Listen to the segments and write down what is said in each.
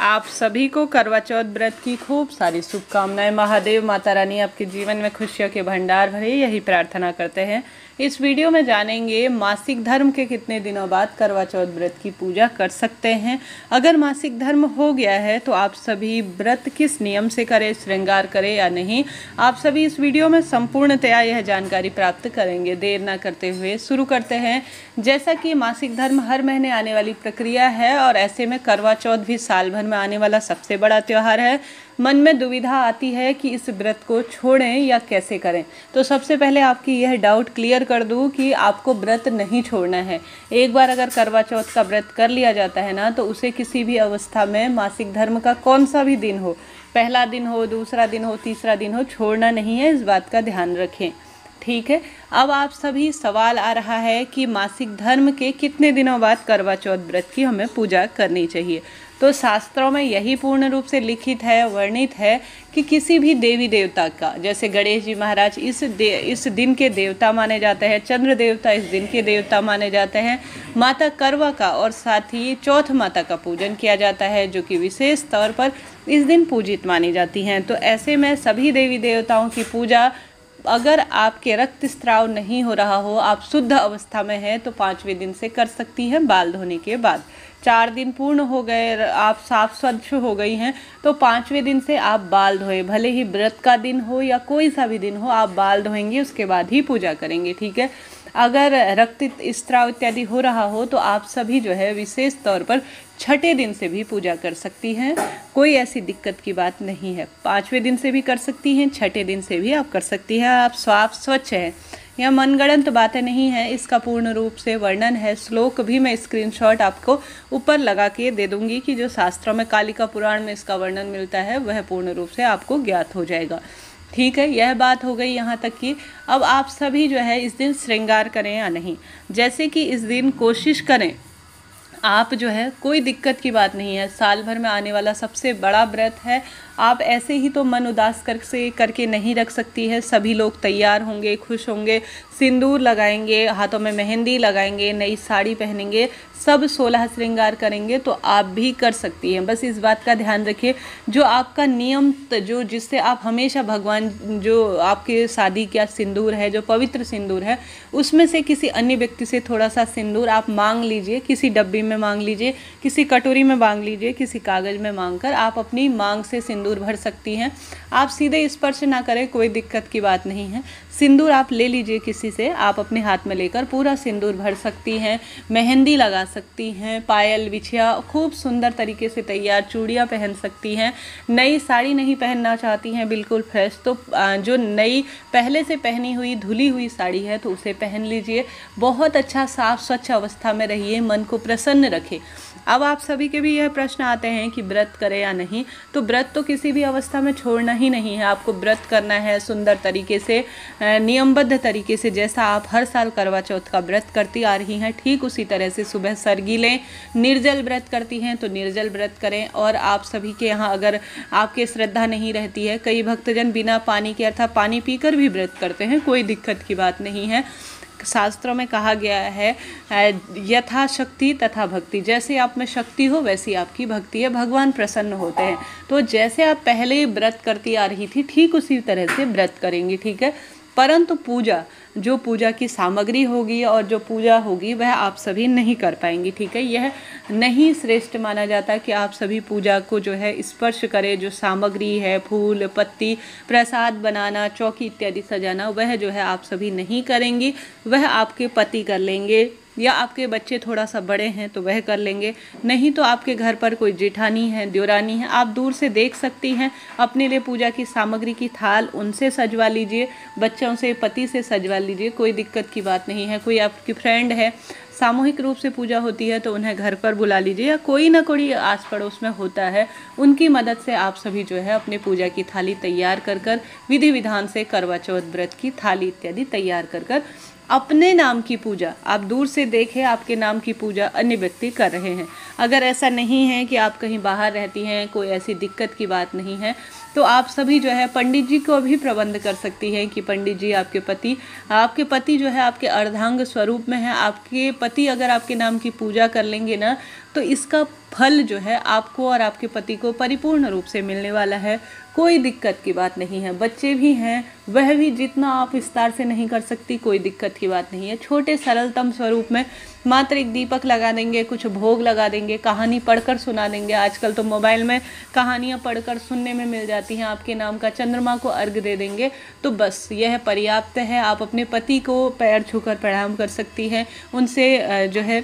आप सभी को करवा चौथ व्रत की खूब सारी शुभकामनाएं। महादेव माता रानी आपके जीवन में खुशियों के भंडार भरे, यही प्रार्थना करते हैं। इस वीडियो में जानेंगे मासिक धर्म के कितने दिनों बाद करवा चौथ व्रत की पूजा कर सकते हैं। अगर मासिक धर्म हो गया है तो आप सभी व्रत किस नियम से करें, श्रृंगार करें या नहीं, आप सभी इस वीडियो में संपूर्णतया यह जानकारी प्राप्त करेंगे। देर न करते हुए शुरू करते हैं। जैसा कि मासिक धर्म हर महीने आने वाली प्रक्रिया है और ऐसे में करवा चौथ भी साल भर में आने वाला सबसे बड़ा त्यौहार है। मन में दुविधा आती है कि इस व्रत को छोड़ें या कैसे करें। तो सबसे पहले आपकी यह डाउट क्लियर कर दूं कि आपको व्रत नहीं छोड़ना है। एक बार अगर करवा चौथ का व्रत कर लिया जाता है ना, तो उसे किसी भी अवस्था में मासिक धर्म का कौन सा भी दिन हो, पहला दिन हो, दूसरा दिन हो, तीसरा दिन हो, छोड़ना नहीं है। इस बात का ध्यान रखें, ठीक है। अब आप सभी सवाल आ रहा है कि मासिक धर्म के कितने दिनों बाद करवा चौथ व्रत की हमें पूजा करनी चाहिए। तो शास्त्रों में यही पूर्ण रूप से लिखित है, वर्णित है कि किसी भी देवी देवता का, जैसे गणेश जी महाराज इस दिन के देवता माने जाते हैं, चंद्र देवता इस दिन के देवता माने जाते हैं, माता करवा का और साथ ही चौथ माता का पूजन किया जाता है, जो कि विशेष तौर पर इस दिन पूजित मानी जाती हैं। तो ऐसे में सभी देवी देवताओं की पूजा, अगर आपके रक्त स्त्राव नहीं हो रहा हो, आप शुद्ध अवस्था में हैं, तो 5वें दिन से कर सकती हैं बाल धोने के बाद। 4 दिन पूर्ण हो गए, आप साफ स्वच्छ हो गई हैं, तो 5वें दिन से आप बाल धोएं। भले ही व्रत का दिन हो या कोई सा भी दिन हो, आप बाल धोएंगे, उसके बाद ही पूजा करेंगे, ठीक है। अगर रक्त स्त्राव इत्यादि हो रहा हो तो आप सभी जो है विशेष तौर पर 6ठे दिन से भी पूजा कर सकती हैं। कोई ऐसी दिक्कत की बात नहीं है। 5वें दिन से भी कर सकती हैं, 6ठे दिन से भी आप कर सकती हैं। आप साफ स्वच्छ हैं, यह मनगढ़ंत बातें नहीं हैं। इसका पूर्ण रूप से वर्णन है, श्लोक भी मैं स्क्रीनशॉट आपको ऊपर लगा के दे दूंगी कि जो शास्त्रों में कालिका पुराण में इसका वर्णन मिलता है वह पूर्ण रूप से आपको ज्ञात हो जाएगा, ठीक है। यह बात हो गई यहाँ तक कि अब आप सभी जो है इस दिन श्रृंगार करें या नहीं। जैसे कि इस दिन कोशिश करें आप जो है, कोई दिक्कत की बात नहीं है, साल भर में आने वाला सबसे बड़ा व्रत है। आप ऐसे ही तो मन उदास करके नहीं रख सकती है। सभी लोग तैयार होंगे, खुश होंगे, सिंदूर लगाएंगे, हाथों में मेहंदी लगाएंगे, नई साड़ी पहनेंगे, सब 16 श्रृंगार करेंगे, तो आप भी कर सकती हैं। बस इस बात का ध्यान रखिए, जो आपका नियम, जो जिससे आप हमेशा भगवान, जो आपके शादी का सिंदूर है, जो पवित्र सिंदूर है, उसमें से किसी अन्य व्यक्ति से थोड़ा सा सिंदूर आप मांग लीजिए। किसी डब्बी में मांग लीजिए, किसी कटोरी में मांग लीजिए, किसी कागज़ में मांगकर आप अपनी मांग से सिंदूर भर सकती हैं। आप सीधे स्पर्श ना करें, कोई दिक्कत की बात नहीं है। सिंदूर आप ले लीजिए किसी से, आप अपने हाथ में लेकर पूरा सिंदूर भर सकती हैं। मेहंदी लगा सकती हैं, पायल बिछिया खूब सुंदर तरीके से तैयार, चूड़ियाँ पहन सकती हैं। नई साड़ी नहीं पहनना चाहती हैं बिल्कुल फ्रेश, तो जो नई पहले से पहनी हुई धुली हुई साड़ी है तो उसे पहन लीजिए। बहुत अच्छा साफ स्वच्छ अवस्था में रहिए, मन को प्रसन्न रखें। अब आप सभी के भी यह प्रश्न आते हैं कि व्रत करें या नहीं। तो व्रत तो किसी भी अवस्था में छोड़ना ही नहीं है। आपको व्रत करना है सुंदर तरीके से, नियमबद्ध तरीके से, जैसा आप हर साल करवा चौथ का व्रत करती आ रही हैं, ठीक उसी तरह से सुबह सरगी लें। निर्जल व्रत करती हैं तो निर्जल व्रत करें। और आप सभी के यहाँ अगर आपके श्रद्धा नहीं रहती है, कई भक्तजन बिना पानी के अर्थात पानी पीकर भी व्रत करते हैं, कोई दिक्कत की बात नहीं है। शास्त्रों में कहा गया है, यथा शक्ति तथा भक्ति, जैसे आप में शक्ति हो वैसी आपकी भक्ति है, भगवान प्रसन्न होते हैं। तो जैसे आप पहले व्रत करती आ रही थी, ठीक उसी तरह से व्रत करेंगी, ठीक है। परंतु पूजा, जो पूजा की सामग्री होगी और जो पूजा होगी वह आप सभी नहीं कर पाएंगी, ठीक है। यह नहीं श्रेष्ठ माना जाता कि आप सभी पूजा को जो है स्पर्श करें। जो सामग्री है, फूल पत्ती, प्रसाद बनाना, चौकी इत्यादि सजाना, वह जो है आप सभी नहीं करेंगी, वह आपके पति कर लेंगे, या आपके बच्चे थोड़ा सा बड़े हैं तो वह कर लेंगे। नहीं तो आपके घर पर कोई जेठानी है, देवरानी है, आप दूर से देख सकती हैं, अपने लिए पूजा की सामग्री की थाल उनसे सजवा लीजिए, बच्चों से, पति से सजवा लीजिए, कोई दिक्कत की बात नहीं है। कोई आपकी फ्रेंड है, सामूहिक रूप से पूजा होती है तो उन्हें घर पर बुला लीजिए, या कोई ना कोई आस पड़ोस में होता है, उनकी मदद से आप सभी जो है अपनी पूजा की थाली तैयार कर विधि विधान से करवा चौथ व्रत की थाली इत्यादि तैयार कर अपने नाम की पूजा, आप दूर से देखें आपके नाम की पूजा अन्य व्यक्ति कर रहे हैं। अगर ऐसा नहीं है कि आप कहीं बाहर रहती हैं, कोई ऐसी दिक्कत की बात नहीं है, तो आप सभी जो है पंडित जी को भी प्रबंध कर सकती हैं कि पंडित जी आपके पति जो है आपके अर्धांग स्वरूप में है। आपके पति अगर आपके नाम की पूजा कर लेंगे ना, तो इसका फल जो है आपको और आपके पति को परिपूर्ण रूप से मिलने वाला है। कोई दिक्कत की बात नहीं है। बच्चे भी हैं, वह भी जितना आप विस्तार से नहीं कर सकती, कोई दिक्कत की बात नहीं है। छोटे सरलतम स्वरूप में मात्र एक दीपक लगा देंगे, कुछ भोग लगा देंगे, कहानी पढ़कर सुना देंगे। आजकल तो मोबाइल में कहानियाँ पढ़कर सुनने में मिल जाती हैं। आपके नाम का चंद्रमा को अर्घ दे देंगे तो बस यह पर्याप्त है। आप अपने पति को पैर छूकर प्रणाम कर सकती हैं, उनसे जो है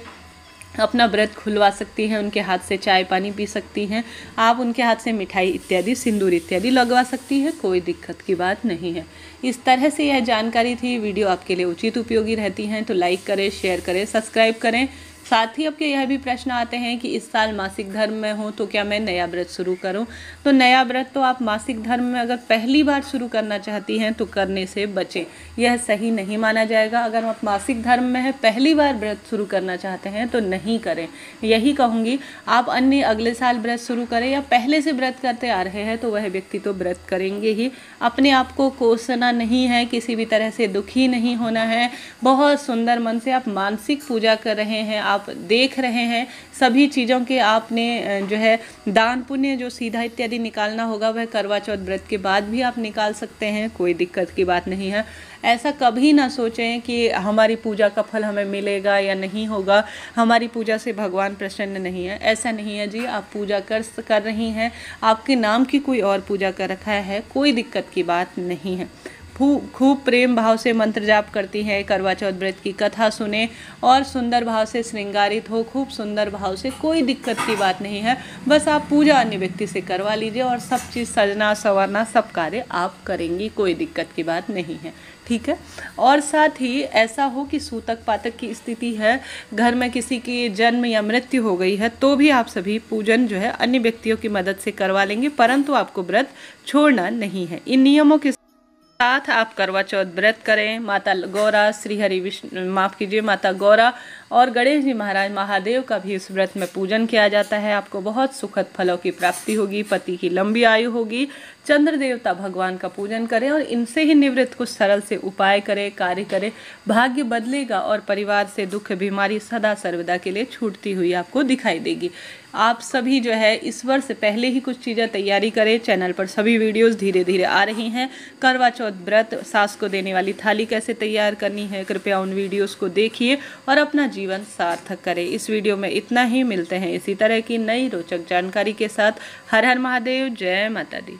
अपना व्रत खुलवा सकती हैं, उनके हाथ से चाय पानी पी सकती हैं, आप उनके हाथ से मिठाई इत्यादि, सिंदूर इत्यादि लगवा सकती है। कोई दिक्कत की बात नहीं है। इस तरह से यह जानकारी थी। वीडियो आपके लिए उचित उपयोगी रहती हैं तो लाइक करें, शेयर करें, सब्सक्राइब करें। साथ ही आपके यह भी प्रश्न आते हैं कि इस साल मासिक धर्म में हूँ तो क्या मैं नया व्रत शुरू करूँ। तो नया व्रत तो आप मासिक धर्म में अगर पहली बार शुरू करना चाहती हैं तो करने से बचें, यह सही नहीं माना जाएगा। अगर आप मासिक धर्म में है, पहली बार व्रत शुरू करना चाहते हैं तो नहीं करें, यही कहूँगी। आप अन्य अगले साल व्रत शुरू करें या पहले से व्रत करते आ रहे हैं तो वह व्यक्ति तो व्रत करेंगे ही। अपने आप को कोसना नहीं है, किसी भी तरह से दुखी नहीं होना है। बहुत सुंदर मन से आप मानसिक पूजा कर रहे हैं, आप देख रहे हैं सभी चीज़ों के। आपने जो है दान पुण्य जो सीधा इत्यादि निकालना होगा वह करवा चौथ व्रत के बाद भी आप निकाल सकते हैं, कोई दिक्कत की बात नहीं है। ऐसा कभी ना सोचें कि हमारी पूजा का फल हमें मिलेगा या नहीं होगा, हमारी पूजा से भगवान प्रसन्न नहीं है। ऐसा नहीं है जी, आप पूजा कर रही हैं, आपके नाम की कोई और पूजा कर रखा है, कोई दिक्कत की बात नहीं है। खूब प्रेम भाव से मंत्र जाप करती हैं, करवा चौथ व्रत की कथा सुने और सुंदर भाव से श्रृंगारित हो, खूब सुंदर भाव से, कोई दिक्कत की बात नहीं है। बस आप पूजा अन्य व्यक्ति से करवा लीजिए और सब चीज़ सजना संवरना सब कार्य आप करेंगी, कोई दिक्कत की बात नहीं है, ठीक है। और साथ ही ऐसा हो कि सूतक पातक की स्थिति है, घर में किसी की जन्म या मृत्यु हो गई है तो भी आप सभी पूजन जो है अन्य व्यक्तियों की मदद से करवा लेंगे, परंतु आपको व्रत छोड़ना नहीं है। इन नियमों के साथ आप करवा चौथ व्रत करें। माता गौरा, श्री हरि विष्णु माता गौरा और गणेश जी महाराज महादेव का भी इस व्रत में पूजन किया जाता है। आपको बहुत सुखद फलों की प्राप्ति होगी, पति की लंबी आयु होगी। चंद्र देवता भगवान का पूजन करें और इनसे ही निवृत्त कुछ सरल से उपाय करें, कार्य करें, भाग्य बदलेगा और परिवार से दुख बीमारी सदा सर्वदा के लिए छूटती हुई आपको दिखाई देगी। आप सभी जो है इस वर्ष पहले ही कुछ चीज़ें तैयारी करें। चैनल पर सभी वीडियोस धीरे धीरे आ रही हैं। करवा चौथ व्रत, सास को देने वाली थाली कैसे तैयार करनी है, कृपया उन वीडियोस को देखिए और अपना जीवन सार्थक करें। इस वीडियो में इतना ही, मिलते हैं इसी तरह की नई रोचक जानकारी के साथ। हर हर महादेव, जय माता दी।